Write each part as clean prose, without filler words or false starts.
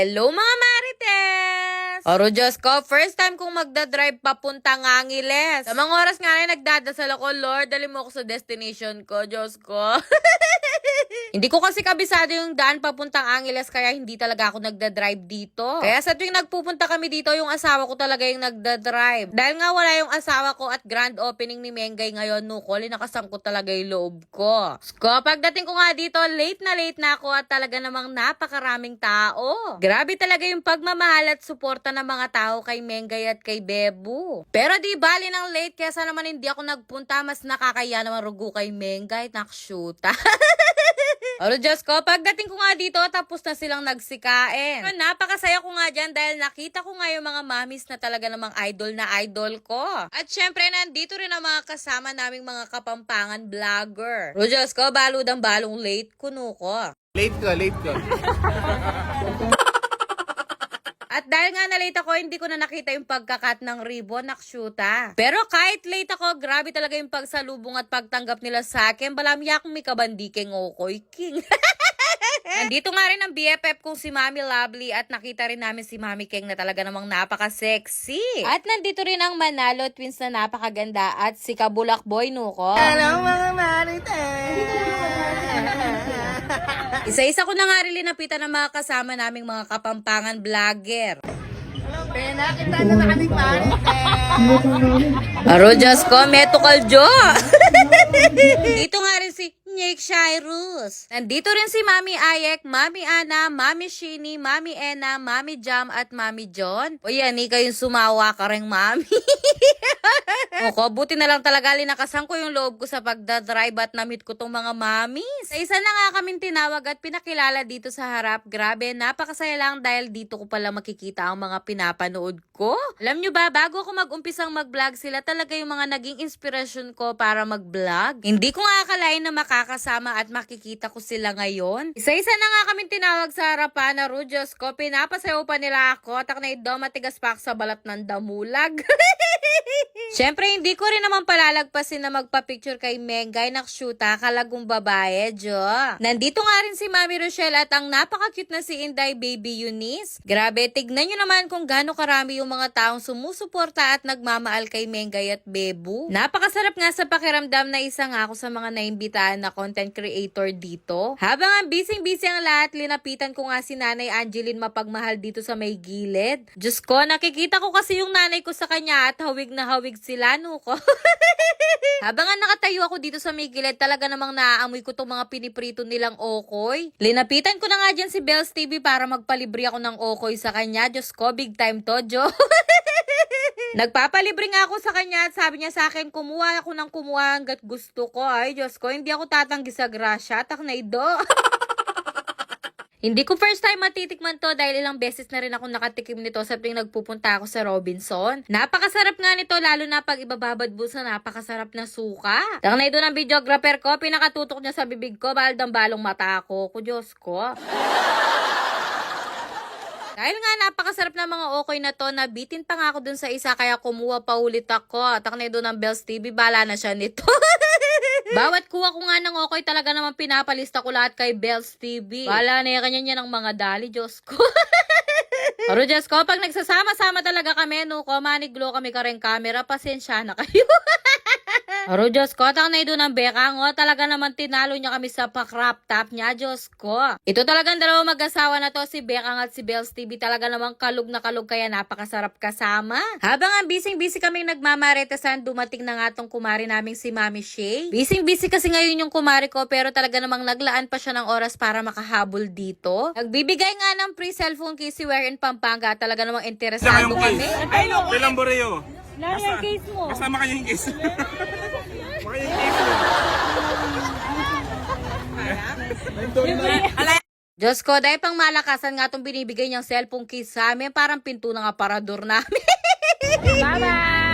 Hello mga Marites! Oro Diyos ko, first time kong magdadrive papuntang Angeles. Sa mga oras nga na nagdadasal ako, Lord, dali mo ako sa destination ko, Diyos ko. Hindi ko kasi kabisado yung daan papuntang Angeles kaya hindi talaga ako nagdadrive dito. Kaya sa tuwing nagpupunta kami dito, yung asawa ko talaga yung nagdadrive. Dahil nga wala yung asawa ko at grand opening ni Mengay ngayon, Nukol, nakasangkot talaga yung loob ko. So, pagdating ko nga dito, late na ako at talaga namang napakaraming tao. Grabe talaga yung pagmamahal at suporta ng mga tao kay Mengay at kay Bebu. Pero di bali ng late, kesa naman hindi ako nagpunta, mas nakakaya naman rugo kay Mengay, nakshuta. Oro Diyos ko, pagdating ko nga dito, tapos na silang nagsikain. Pero napakasaya ko nga dyan dahil nakita ko nga yung mga mamis na talaga namang idol na idol ko. At syempre, nandito rin ang mga kasama naming mga kapampangan vlogger. Oro Diyos ko, baludang balong late kuno ko. Late ka. At dahil nga na-late ako, hindi ko na nakita yung pagkakat ng ribbon, nakshuta. Pero kahit late ako, grabe talaga yung pagsalubong at pagtanggap nila sa akin. Balamya akong may kabandikeng okoy king. Nandito nga rin ang BFF kong si Mami Lovely at nakita rin namin si Mami King na talaga namang napaka-sexy. At nandito rin ang Manalo Twins na napakaganda at si Kabulak Boy Nuko. Hello mga Marites! Isa-isa ko na nga rin linapitan ng mga kasama naming mga kapampangan vlogger. Pena, kita na nakating Marites! Aro Diyos ko, metukal jo! Dito nga rin si Nick Shirus. Nandito rin si Mami Ayek, Mami Ana, Mami Shini, Mami Ena, Mami Jam at Mami John. O yan, kayong sumawa ka rin, Mami. Oko, buti na lang talaga linakasan ko yung loob ko sa pagdadrive at namit ko tong mga mamis. Sa isa na nga kaming tinawag at pinakilala dito sa harap. Grabe, napakasaya lang dahil dito ko pala makikita ang mga pinapanood ko. Alam nyo ba, bago ako mag-umpisang mag-vlog, sila talaga yung mga naging inspirasyon ko para mag-vlog. Hindi ko nga akalain na makakasama at makikita ko sila ngayon. Isa-isa na nga kaming tinawag sa harapan na Diyos ko, pinapasayaw pa nila ako. Tak na ido, matigas pa ako sa balat ng damulag. Siyempre, hindi ko rin naman palalagpasin na magpa-picture kay Mengay nakshuta, kalagong babae, Jo. Nandito nga rin si Mami Rochelle at ang napaka-cute na si Inday Baby Eunice. Grabe, tignan nyo naman kung gaano karami yung mga taong sumusuporta at nagmamaal kay Mengay at Bebu. Napakasarap nga sa pakiramdam na isa nga ako sa mga naimbitahan na content creator dito. Habang ang busy-busy ang lahat, linapitan ko nga si Nanay Angeline Mapagmahal dito sa may gilid. Diyos ko, nakikita ko kasi yung nanay ko sa kanya at hawig na hawig sila, Nuko. Habang nga nakatayo ako dito sa may gilid, talaga namang naaamoy ko tong mga piniprito nilang okoy. Linapitan ko na nga dyan si Bells TV para magpalibre ako ng okoy sa kanya. Diyos ko, big time to, Jo. Nagpapalibre nga ako sa kanya at sabi niya sa akin, kumuha ako ng kumuha hanggat gusto ko. Ay, Diyos ko, hindi ako tatanggi sa grasya. Tak na ido. Hindi ko first time matitikman to dahil ilang beses na rin ako nakatikim nito sa tuwing nagpupunta ako sa Robinson. Napakasarap nga nito lalo na pag ibababad mo sa napakasarap na suka. Tang na ito ng videographer ko, pinakatutok niya sa bibig ko, baldang balong mata ko. Diyos ko. Dahil nga napakasarap na mga okoy na to, nabitin pa nga ako dun sa isa kaya kumuha pa ulit ako. Tak na ito ng Bells TV, bala na siya nito. Bawat kuha ko nga ng okoy talaga naman pinapalista ko lahat kay Bells TV. Bala na kanya niya ng mga dali, Diyos ko. Pero Diyos ko, pag nagsasama-sama talaga kami, Nuko, maniglo kami ka rin camera, pasensya na kayo. Pero Diyos ko, tang na ito ng Bekang, talaga naman tinalo niya kami sa pa-crop top niya, Diyos ko. Ito talagang dalawang mag-asawa na to, si Bekang at si Bells TV, talaga namang kalug na kalug kaya napakasarap kasama. Habang ang busy-busy kaming nagmamaretasan, dumating na nga tong kumari naming si Mami Shay. Busy kasi ngayon yung kumari ko, pero talaga namang naglaan pa siya ng oras para makahabol dito. Nagbibigay nga ng free cellphone kay si Where in Pampanga, talaga namang interesado kami. Ay, no! Kailang Boreo? Lari ang case mo. Kasama kayo yung case. Baka yung case mo. Diyos ko, dahil pang malakasan nga itong binibigay niyang cellphone case sa amin, parang pinto ng aparador namin. Bye-bye!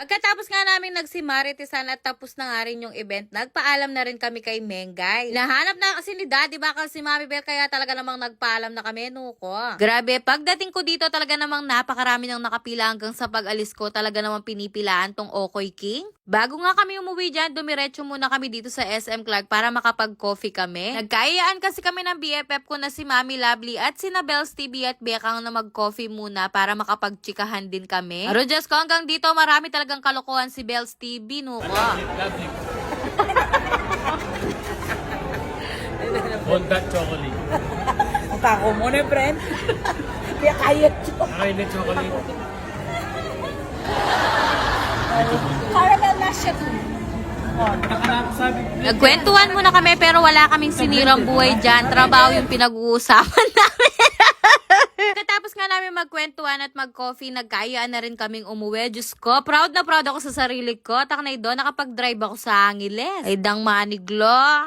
Pagkatapos nga namin nagsimaritisan at tapos na nga rin yung event, nagpaalam na rin kami kay Mengay. Nahanap na kasi ni Daddy Bakal si Mami Bel, kaya talaga namang nagpaalam na kami, nuko. Grabe, pagdating ko dito talaga namang napakarami nang nakapila hanggang sa pag-alis ko, talaga namang pinipilaan tong Okoy King. Bago nga kami umuwi dyan, dumiretso muna kami dito sa SM Clark para makapag-coffee kami. Nagkaiyaan kasi kami ng BFF ko na si Mami Lovely at si Nabels TV at Bekang na mag-coffee muna para makapag-chikahan din kami. Pero Diyos ko, hanggang dito marami talagang kalokohan si Bells TV, nuko. Want that chocolate? Ang kako mo na, friend. Kaya kayat yun. Ay, na chocolate. Caramel na siya. Sabi ko. Nagkwentuhan muna kami pero wala kaming sinirang buhay dyan. Trabaho yung pinag-uusapan namin. Katapos nga namin magkwentuhan at mag-coffee, nagkayaan na rin kaming umuwi. Diyos ko, proud na proud ako sa sarili ko. Taknay doon, nakapag-drive ako sa Angeles. Ay, dang maniglo.